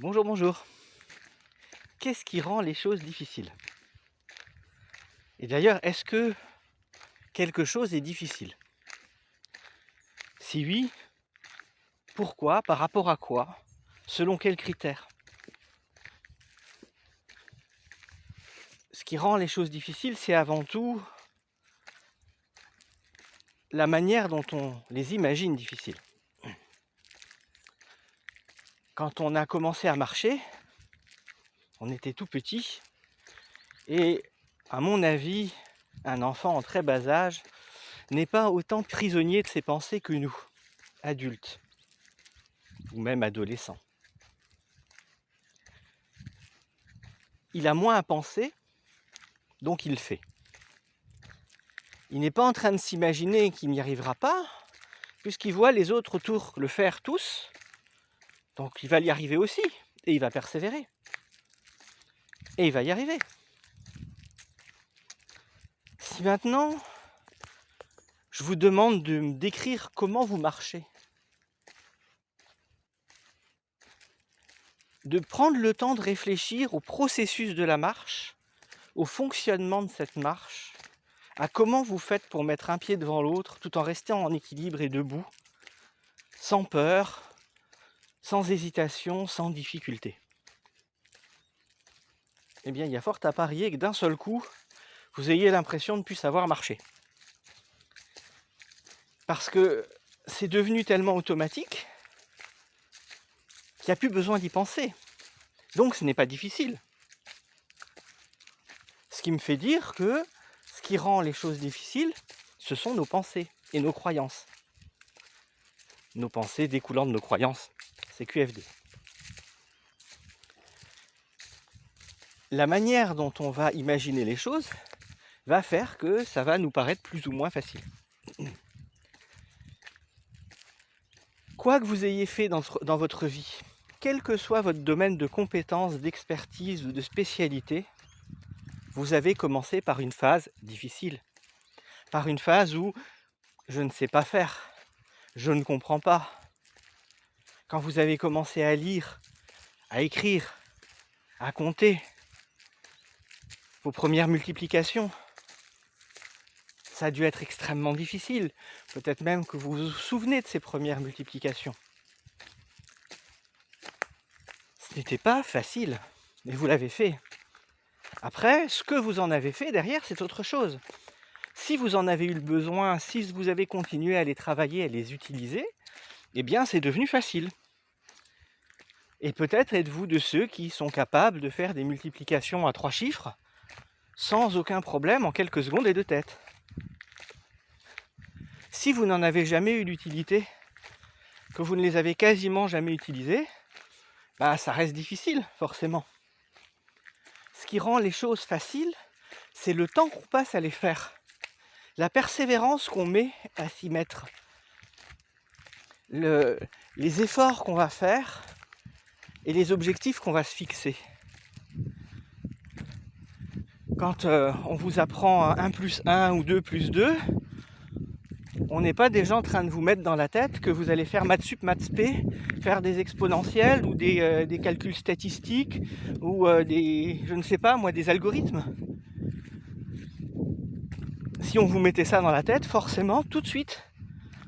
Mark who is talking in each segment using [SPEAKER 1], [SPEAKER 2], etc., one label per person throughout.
[SPEAKER 1] Bonjour, bonjour. Qu'est-ce qui rend les choses difficiles? Et d'ailleurs, est-ce que quelque chose est difficile? Si oui, pourquoi? Par rapport à quoi? Selon quels critères? Ce qui rend les choses difficiles, c'est avant tout la manière dont on les imagine difficiles. Quand on a commencé à marcher, on était tout petit et, à mon avis, un enfant en très bas âge n'est pas autant prisonnier de ses pensées que nous, adultes ou même adolescents. Il a moins à penser, donc il fait. Il n'est pas en train de s'imaginer qu'il n'y arrivera pas, puisqu'il voit les autres autour le faire tous, donc il va y arriver aussi, et il va persévérer. Et il va y arriver. Si maintenant, je vous demande de me décrire comment vous marchez, de prendre le temps de réfléchir au processus de la marche, au fonctionnement de cette marche, à comment vous faites pour mettre un pied devant l'autre tout en restant en équilibre et debout, sans peur, sans hésitation, sans difficulté. Eh bien, il y a fort à parier que d'un seul coup, vous ayez l'impression de ne plus savoir marcher. Parce que c'est devenu tellement automatique qu'il n'y a plus besoin d'y penser. Donc ce n'est pas difficile. Ce qui me fait dire que ce qui rend les choses difficiles, ce sont nos pensées et nos croyances. Nos pensées découlant de nos croyances, c'est QFD. La manière dont on va imaginer les choses va faire que ça va nous paraître plus ou moins facile. Quoi que vous ayez fait dans votre vie, quel que soit votre domaine de compétence, d'expertise ou de spécialité, vous avez commencé par une phase difficile, par une phase où je ne sais pas faire, je ne comprends pas. Quand vous avez commencé à lire, à écrire, à compter, vos premières multiplications, ça a dû être extrêmement difficile. Peut-être même que vous vous souvenez de ces premières multiplications. Ce n'était pas facile, mais vous l'avez fait. Après, ce que vous en avez fait derrière, c'est autre chose. Si vous en avez eu le besoin, si vous avez continué à les travailler, à les utiliser, eh bien c'est devenu facile. Et peut-être êtes-vous de ceux qui sont capables de faire des multiplications à 3 chiffres sans aucun problème en quelques secondes et de tête. Si vous n'en avez jamais eu l'utilité, que vous ne les avez quasiment jamais utilisés, ça reste difficile, forcément. Ce qui rend les choses faciles, c'est le temps qu'on passe à les faire. La persévérance qu'on met à s'y mettre. Les efforts qu'on va faire et les objectifs qu'on va se fixer. Quand on vous apprend 1 plus 1 ou 2 plus 2, on n'est pas déjà en train de vous mettre dans la tête que vous allez faire maths sup, maths spé, faire des exponentielles ou des calculs statistiques ou je ne sais pas moi, des algorithmes. Si on vous mettait ça dans la tête, forcément, tout de suite,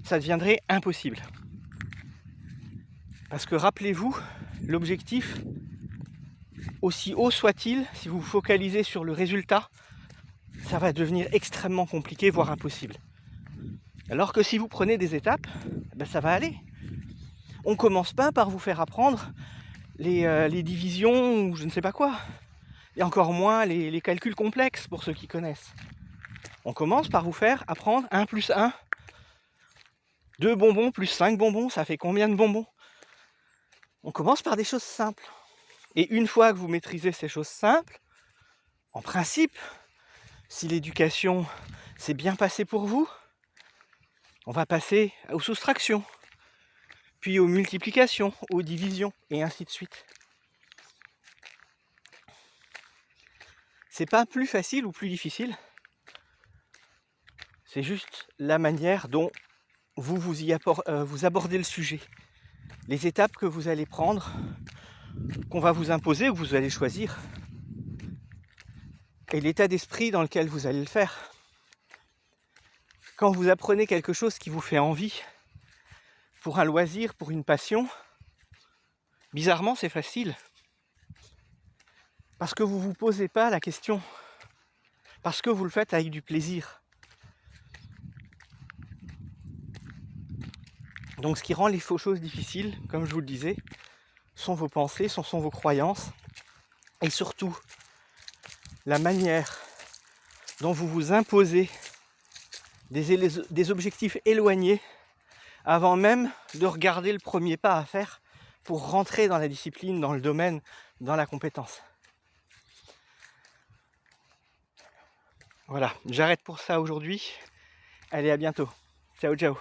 [SPEAKER 1] ça deviendrait impossible. Parce que rappelez-vous, l'objectif, aussi haut soit-il, si vous vous focalisez sur le résultat, ça va devenir extrêmement compliqué, voire impossible. Alors que si vous prenez des étapes, ça va aller. On ne commence pas par vous faire apprendre les divisions ou je ne sais pas quoi. Et encore moins les calculs complexes pour ceux qui connaissent. On commence par vous faire apprendre 1 plus 1. 2 bonbons plus 5 bonbons, ça fait combien de bonbons? On commence par des choses simples. Et une fois que vous maîtrisez ces choses simples, en principe, si l'éducation s'est bien passée pour vous, on va passer aux soustractions, puis aux multiplications, aux divisions, et ainsi de suite. C'est pas plus facile ou plus difficile, c'est juste la manière dont vous abordez le sujet, les étapes que vous allez prendre qu'on va vous imposer ou que vous allez choisir, et l'état d'esprit dans lequel vous allez le faire. Quand vous apprenez quelque chose qui vous fait envie, pour un loisir, pour une passion, bizarrement c'est facile. Parce que vous ne vous posez pas la question. Parce que vous le faites avec du plaisir. Donc ce qui rend les choses difficiles, comme je vous le disais, sont vos pensées, sont vos croyances, et surtout la manière dont vous vous imposez des objectifs éloignés avant même de regarder le premier pas à faire pour rentrer dans la discipline, dans le domaine, dans la compétence. Voilà, j'arrête pour ça aujourd'hui. Allez, à bientôt. Ciao, ciao.